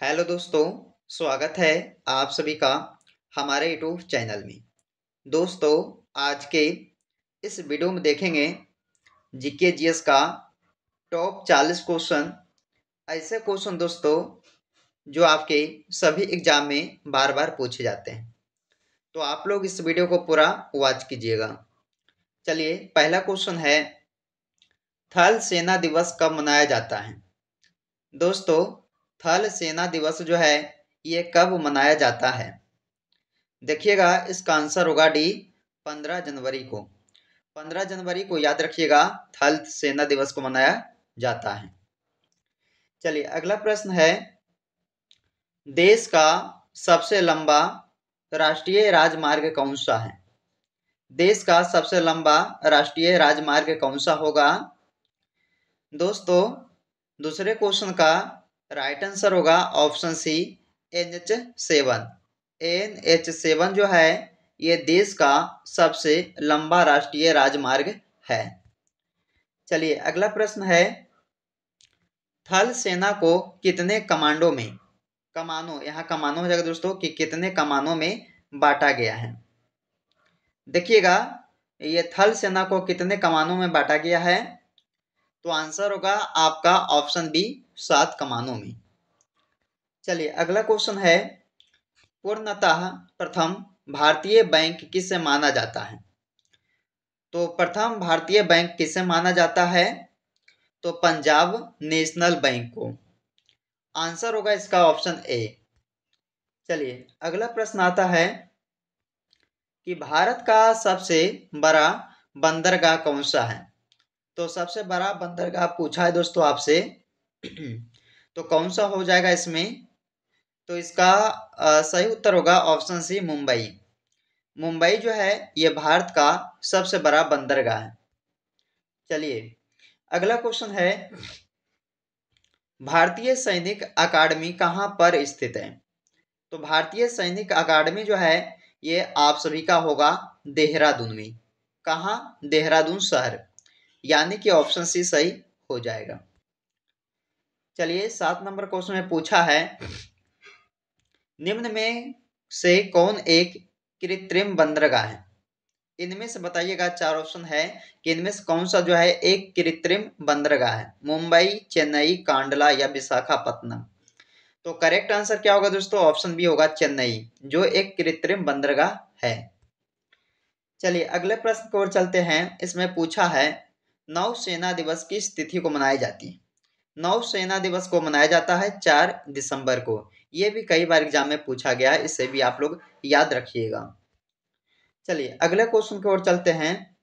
Hello दोस्तों, स्वागत है आप सभी का हमारे यूट्यूब चैनल में। दोस्तों, आज के इस वीडियो में देखेंगे जीके जीएस का टॉप 40 क्वेश्चन। ऐसे क्वेश्चन दोस्तों जो आपके सभी एग्जाम में बार बार पूछे जाते हैं, तो आप लोग इस वीडियो को पूरा वॉच कीजिएगा। चलिए, पहला क्वेश्चन है, थल सेना दिवस कब मनाया जाता है? दोस्तों, थल सेना दिवस जो है ये कब मनाया जाता है? देखिएगा, इसका आंसर होगा डी, 15 जनवरी को। 15 जनवरी को याद रखिएगा, थल सेना दिवस को मनाया जाता है। चलिए, अगला प्रश्न है, देश का सबसे लंबा राष्ट्रीय राजमार्ग कौन सा है? देश का सबसे लंबा राष्ट्रीय राजमार्ग कौन सा होगा? दोस्तों, दूसरे क्वेश्चन का राइट आंसर होगा ऑप्शन सी, NH7। NH7 जो है ये देश का सबसे लंबा राष्ट्रीय राजमार्ग है। चलिए, अगला प्रश्न है, थल सेना को कितने कमांडो में, कमानों, यहाँ कमानों हो जाएगा दोस्तों, कि कितने कमानों में बांटा गया है? देखिएगा, ये थल सेना को कितने कमानों में बांटा गया है? तो आंसर होगा आपका ऑप्शन बी, 7 कमानों में। चलिए, अगला क्वेश्चन है, पूर्णतः प्रथम भारतीय बैंक किसे माना जाता है? तो प्रथम भारतीय बैंक किसे माना जाता है? तो पंजाब नेशनल बैंक को। आंसर होगा इसका ऑप्शन ए। चलिए, अगला प्रश्न आता है कि भारत का सबसे बड़ा बंदरगाह कौन सा है? तो सबसे बड़ा बंदरगाह पूछा है दोस्तों आपसे तो कौन सा हो जाएगा इसमें? तो इसका सही उत्तर होगा ऑप्शन सी, मुंबई। मुंबई जो है ये भारत का सबसे बड़ा बंदरगाह है। चलिए, अगला क्वेश्चन है, भारतीय सैनिक अकादमी कहाँ पर स्थित है? तो भारतीय सैनिक अकादमी जो है ये आप सभी का होगा देहरादून में। कहाँ? देहरादून शहर, यानी कि ऑप्शन सी सही हो जाएगा। चलिए, 7 नंबर क्वेश्चन में पूछा है, निम्न में से कौन एक कृत्रिम बंदरगाह है? इनमें से बताइएगा, 4 ऑप्शन है कि इनमें से कौन सा जो है एक कृत्रिम बंदरगाह है? मुंबई, चेन्नई, कांडला या विशाखापत्तनम? तो करेक्ट आंसर क्या होगा दोस्तों? ऑप्शन बी होगा, चेन्नई, जो एक कृत्रिम बंदरगाह है। चलिए, अगले प्रश्न की ओर चलते हैं। इसमें पूछा है, नौसेना दिवस किस तिथि को मनाई जाती है? नौसेना दिवस को मनाया जाता है 4 दिसंबर को। ये भी कई बार एग्जाम में पूछा गया है, इसे भी आप लोग याद रखिएगा। चलिए, अगले क्वेश्चन की ओर चलते हैं,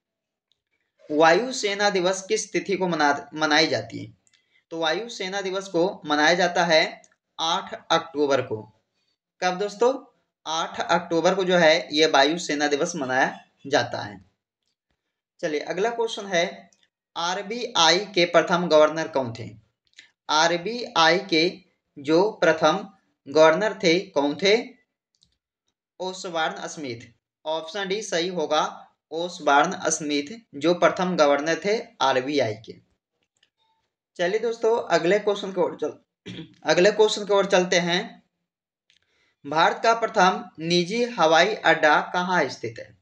वायु सेना दिवस किस तिथि को मनाई जाती है? तो वायु सेना दिवस को मनाया जाता है 8 अक्टूबर को। कब दोस्तों? 8 अक्टूबर को जो है ये वायु सेना दिवस मनाया जाता है। चलिए, अगला क्वेश्चन है, आरबीआई के प्रथम गवर्नर कौन थे? आरबीआई के जो प्रथम गवर्नर थे कौन थे? Osborne Smith. ऑप्शन डी सही होगा, ओसबॉर्न स्मिथ जो प्रथम गवर्नर थे आरबीआई के। चलिए दोस्तों, अगले क्वेश्चन की ओर चलते हैं। भारत का प्रथम निजी हवाई अड्डा कहाँ स्थित है?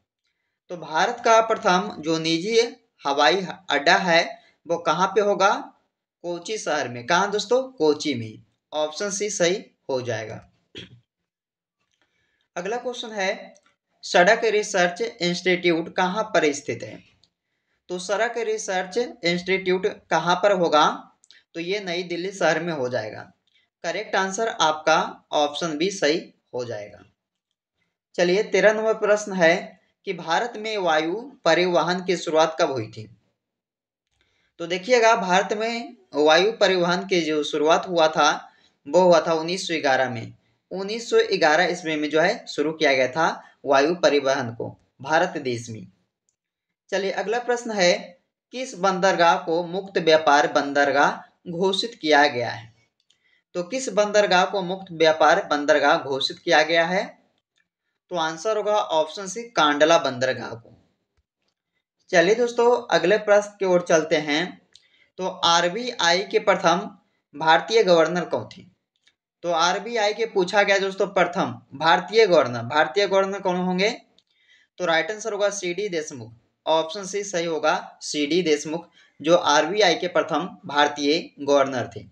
तो भारत का प्रथम जो निजी हवाई अड्डा है वो कहाँ पे होगा? कोची शहर में। कहाँ दोस्तों? कोची में। ऑप्शन सी सही हो जाएगा। अगला क्वेश्चन है, सड़क रिसर्च इंस्टीट्यूट कहाँ पर स्थित है? तो सड़क रिसर्च इंस्टीट्यूट कहाँ पर होगा? तो ये नई दिल्ली शहर में हो जाएगा। करेक्ट आंसर आपका ऑप्शन बी सही हो जाएगा। चलिए, 13 नंबर प्रश्न है कि भारत में वायु परिवहन की शुरुआत कब हुई थी? तो देखिएगा, भारत में वायु परिवहन की जो शुरुआत हुआ था वो हुआ था 1911 में। 1911 ईस्वी में जो है शुरू किया गया था वायु परिवहन को भारत देश में। चलिए, अगला प्रश्न है, किस बंदरगाह को मुक्त व्यापार बंदरगाह घोषित किया गया है? तो किस बंदरगाह को मुक्त व्यापार बंदरगाह घोषित किया गया है? तो आंसर होगा ऑप्शन सी, कांडला बंदरगाह को। चलिए दोस्तों, अगले प्रश्न की ओर चलते हैं। तो आरबीआई के प्रथम भारतीय गवर्नर कौन थे? तो आरबीआई के पूछा गया दोस्तों प्रथम भारतीय गवर्नर कौन होंगे? तो राइट आंसर होगा C D Deshmukh. Option C सही होगा, सी डी देशमुख, जो आरबीआई के प्रथम भारतीय गवर्नर थे।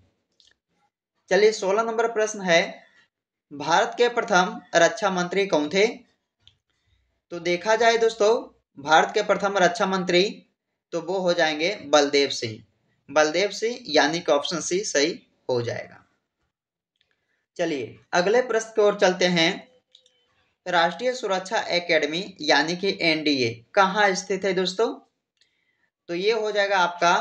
चलिए 16 नंबर प्रश्न है, भारत के प्रथम रक्षा मंत्री कौन थे? तो देखा जाए दोस्तों, भारत के प्रथम रक्षा मंत्री तो वो हो जाएंगे बलदेव सिंह। बलदेव सिंह यानी कि ऑप्शन सी सही हो जाएगा। चलिए अगले प्रश्न की ओर चलते हैं। राष्ट्रीय सुरक्षा एकेडमी यानी कि एनडीए कहाँ स्थित है दोस्तों? तो ये हो जाएगा आपका,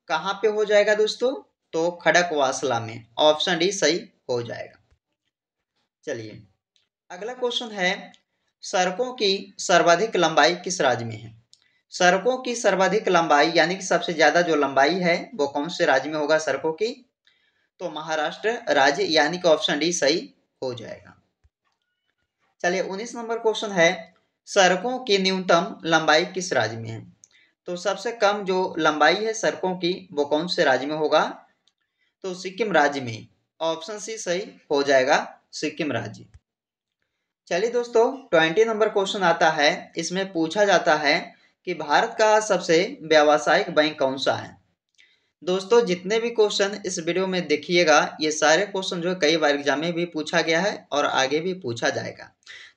कहाँ पे हो जाएगा दोस्तों? तो खड़कवासला में। ऑप्शन डी सही हो जाएगा। चलिए अगला क्वेश्चन है, सड़कों की सर्वाधिक लंबाई किस राज्य में है? सड़कों की सर्वाधिक लंबाई यानी कि सबसे ज्यादा जो लंबाई है वो कौन से राज्य में होगा सड़कों की? तो महाराष्ट्र राज्य यानी कि ऑप्शन डी सही हो जाएगा। चलिए 19 नंबर क्वेश्चन है, सड़कों की न्यूनतम लंबाई किस राज्य में है? तो सबसे कम जो लंबाई है सड़कों की वो कौन से राज्य में होगा? तो सिक्किम राज्य में। ऑप्शन सी सही हो जाएगा, सिक्किम राज्य। चलिए दोस्तों 20 नंबर क्वेश्चन आता है, इसमें पूछा जाता है कि भारत का सबसे व्यावसायिक बैंक कौन सा है? दोस्तों जितने भी क्वेश्चन इस वीडियो में देखिएगा, ये सारे क्वेश्चन जो कई बार एग्जाम में भी पूछा गया है और आगे भी पूछा जाएगा,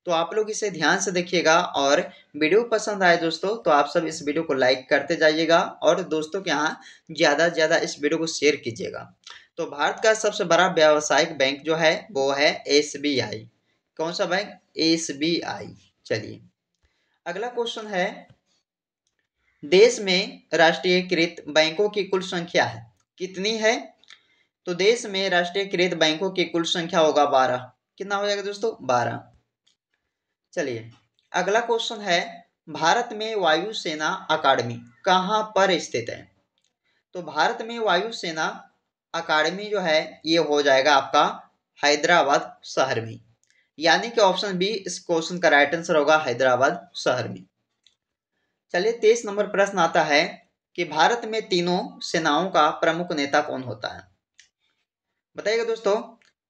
तो आप लोग इसे ध्यान से देखिएगा। और वीडियो पसंद आए दोस्तों तो आप सब इस वीडियो को लाइक करते जाइएगा और दोस्तों के यहाँ ज़्यादा से ज़्यादा इस वीडियो को शेयर कीजिएगा। तो भारत का सबसे बड़ा व्यावसायिक बैंक जो है वो है एसबीआई। कौन सा बैंक? एसबीआई। चलिए अगला क्वेश्चन है, देश में राष्ट्रीयकृत बैंकों की कुल संख्या है कितनी है? तो देश में राष्ट्रीयकृत बैंकों की कुल संख्या होगा 12। कितना हो जाएगा दोस्तों? 12। चलिए अगला क्वेश्चन है, भारत में वायुसेना अकादमी कहाँ पर स्थित है? तो भारत में वायुसेना अकादमी जो है ये हो जाएगा आपका हैदराबाद शहर में, यानी कि ऑप्शन बी इस क्वेश्चन का राइट आंसर होगा, हैदराबाद शहर में। चलिए 23 नंबर प्रश्न आता है कि भारत में तीनों सेनाओं का प्रमुख नेता कौन होता है? बताइएगा दोस्तों,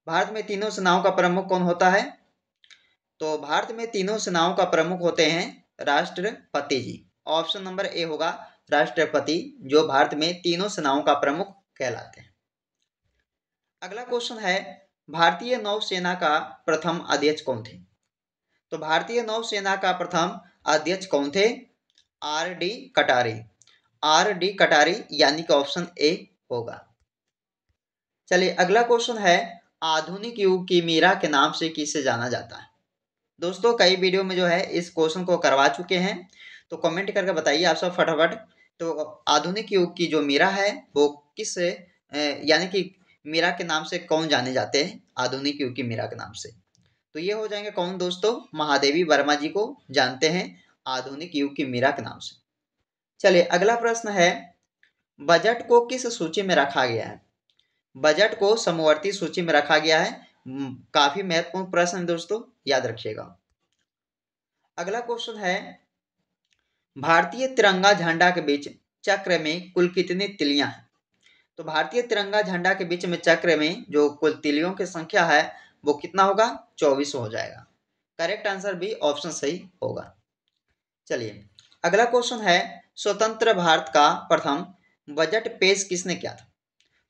भारत में तीनों सेनाओं का प्रमुख कौन होता है? तो भारत में तीनों सेनाओं का प्रमुख होते हैं राष्ट्रपति जी। ऑप्शन नंबर ए होगा राष्ट्रपति, जो भारत में तीनों सेनाओं का प्रमुख कहलाते हैं। अगला क्वेश्चन है, भारतीय नौसेना का प्रथम अध्यक्ष कौन थे? तो भारतीय नौसेना का प्रथम अध्यक्ष कौन थे? आर डी कटारी। आर डी कटारी यानी कि ऑप्शन ए होगा। चलिए अगला क्वेश्चन है, आधुनिक युग की मीरा के नाम से किसे जाना जाता है? दोस्तों कई वीडियो में जो है इस क्वेश्चन को करवा चुके हैं, तो कमेंट करके बताइए आप सब फटाफट। तो आधुनिक युग की जो मीरा है वो किस यानी कि मीरा के नाम से कौन जाने जाते हैं? आधुनिक युग की मीरा के नाम से तो ये हो जाएंगे कौन दोस्तों? महादेवी वर्मा जी को जानते हैं आधुनिक युग की मीरा के नाम से। चलिए अगला प्रश्न है, बजट को किस सूची में रखा गया है? बजट को समवर्ती सूची में रखा गया है। काफी महत्वपूर्ण प्रश्न है दोस्तों, याद रखिएगा। अगला क्वेश्चन है, भारतीय तिरंगा झंडा के बीच चक्र में कुल कितनी तिलियां हैं? तो भारतीय तिरंगा झंडा के बीच में चक्र में जो कुल तिलियों की संख्या है वो कितना होगा? 24 हो जाएगा। करेक्ट आंसर भी ऑप्शन सही होगा। चलिए अगला क्वेश्चन है, स्वतंत्र भारत का प्रथम बजट पेश किसने किया था?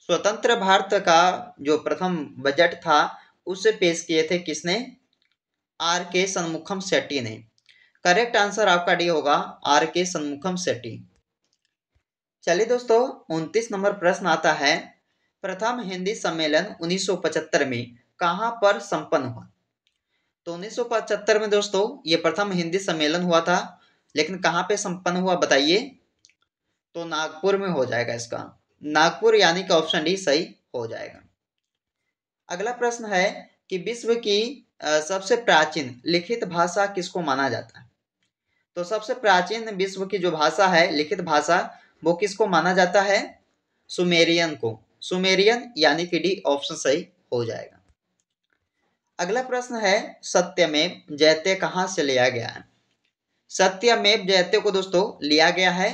स्वतंत्र भारत का जो प्रथम बजट था उसे पेश किए थे किसने? आर के शनमुखम शेट्टी ने। करेक्ट आंसर आपका डी होगा, आर के शनमुखम शेट्टी। चलिए दोस्तों 29 नंबर प्रश्न आता है, प्रथम हिंदी सम्मेलन 1975 में कहां पर संपन्न हुआ? तो 1975 में दोस्तों ये प्रथम हिंदी सम्मेलन हुआ था, लेकिन कहां पे संपन्न हुआ बताइए? तो नागपुर में हो जाएगा इसका, नागपुर यानी कि ऑप्शन डी सही हो जाएगा। अगला प्रश्न है कि विश्व की सबसे प्राचीन लिखित भाषा किसको माना जाता है? तो सबसे प्राचीन विश्व की जो भाषा है लिखित भाषा वो किसको माना जाता है? सुमेरियन को। सुमेरियन यानी कि डी ऑप्शन सही हो जाएगा। अगला प्रश्न है, सत्यमेव जयते कहां से लिया गया है? सत्यमेव जयते को दोस्तों लिया गया है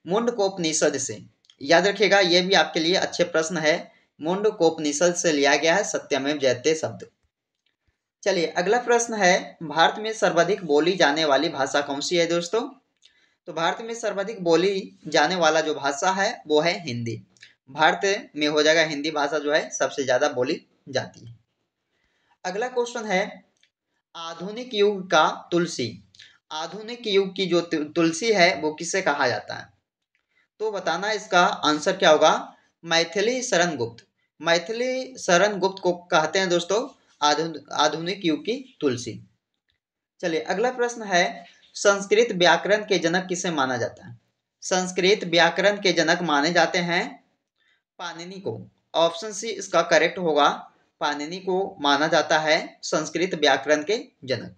मुंडकोपनिषद से। याद रखिएगा, ये भी आपके लिए अच्छे प्रश्न है मुंडकोपनिषद से लिया गया है सत्यमेव जयते शब्द। चलिए अगला प्रश्न है, भारत में सर्वाधिक बोली जाने वाली भाषा कौन सी है दोस्तों? तो भारत में सर्वाधिक बोली जाने वाला जो भाषा है वो है हिंदी। भारत में हो जाएगा हिंदी भाषा जो है सबसे ज्यादा बोली जाती है। अगला क्वेश्चन है, आधुनिक युग का तुलसी, आधुनिक युग की जो तुलसी है वो किसे कहा जाता है? तो बताना इसका आंसर क्या होगा। मैथिली शरण गुप्त, मैथिली शरण गुप्त को कहते हैं दोस्तों आधुनिक युग की तुलसी। चलिए अगला प्रश्न है, संस्कृत व्याकरण के जनक किसे माना जाता है? संस्कृत व्याकरण के जनक माने जाते हैं पाणिनि को। ऑप्शन सी इसका करेक्ट होगा, पाणिनि को माना जाता है संस्कृत व्याकरण के जनक।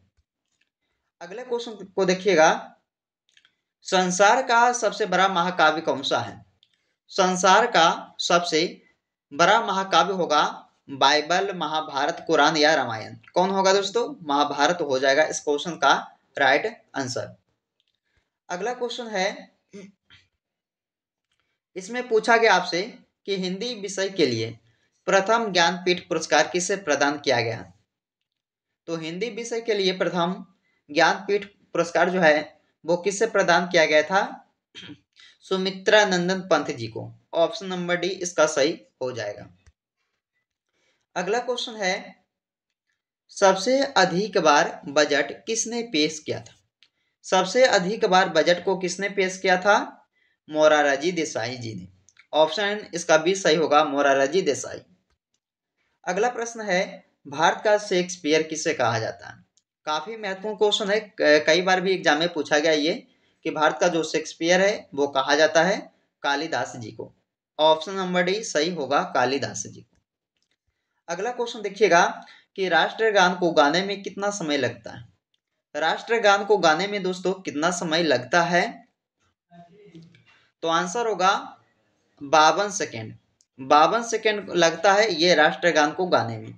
अगले क्वेश्चन को देखिएगा, संसार का सबसे बड़ा महाकाव्य कौन सा है? संसार का सबसे बड़ा महाकाव्य होगा बाइबल, महाभारत, कुरान या रामायण। कौन होगा दोस्तों? महाभारत हो जाएगा इस क्वेश्चन का राइट आंसर। अगला क्वेश्चन है, इसमें पूछा गया आपसे कि हिंदी विषय के लिए प्रथम ज्ञानपीठ पुरस्कार किसे प्रदान किया गया? तो हिंदी विषय के लिए प्रथम ज्ञानपीठ पुरस्कार जो है वो किससे प्रदान किया गया था? सुमित्रा नंदन पंत जी को। ऑप्शन नंबर डी इसका सही हो जाएगा। अगला क्वेश्चन है, सबसे अधिक बार बजट किसने पेश किया था? सबसे अधिक बार बजट को किसने पेश किया था? मोरारजी देसाई जी ने। ऑप्शन इसका भी सही होगा, मोरारजी देसाई। अगला प्रश्न है, भारत का शेक्सपियर किसे कहा जाता है? काफी महत्वपूर्ण क्वेश्चन है, कई बार भी एग्जाम में पूछा गया ये कि भारत का जो शेक्सपियर है वो कहा जाता है कालिदास जी को। ऑप्शन नंबर डी सही होगा, कालिदास जी को। अगला क्वेश्चन देखिएगा कि राष्ट्रगान को गाने में कितना समय लगता है? राष्ट्रगान को गाने में दोस्तों कितना समय लगता है? तो आंसर होगा 52 सेकेंड। 52 सेकेंड लगता है ये राष्ट्रगान को गाने में।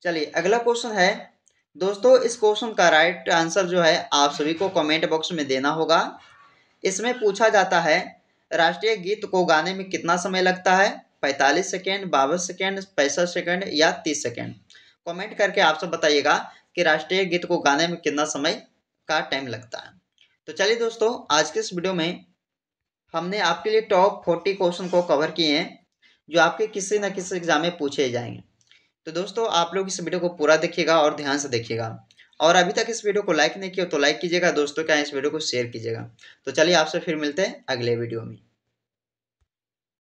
चलिए अगला क्वेश्चन है दोस्तों, इस क्वेश्चन का राइट आंसर जो है आप सभी को कमेंट बॉक्स में देना होगा। इसमें पूछा जाता है राष्ट्रीय गीत को गाने में कितना समय लगता है? 45 सेकेंड, 52 सेकेंड, 65 सेकेंड या 30 सेकेंड। कमेंट करके आप सब बताइएगा कि राष्ट्रीय गीत को गाने में कितना समय का टाइम लगता है। तो चलिए दोस्तों, आज के इस वीडियो में हमने आपके लिए टॉप 40 क्वेश्चन को कवर किए हैं जो आपके किसी न किसी एग्जाम में पूछे जाएंगे। तो दोस्तों आप लोग इस वीडियो को पूरा देखिएगा और ध्यान से देखिएगा, और अभी तक इस वीडियो को लाइक नहीं किया तो लाइक कीजिएगा, दोस्तों क्या इस वीडियो को शेयर कीजिएगा। तो चलिए आपसे फिर मिलते हैं अगले वीडियो में।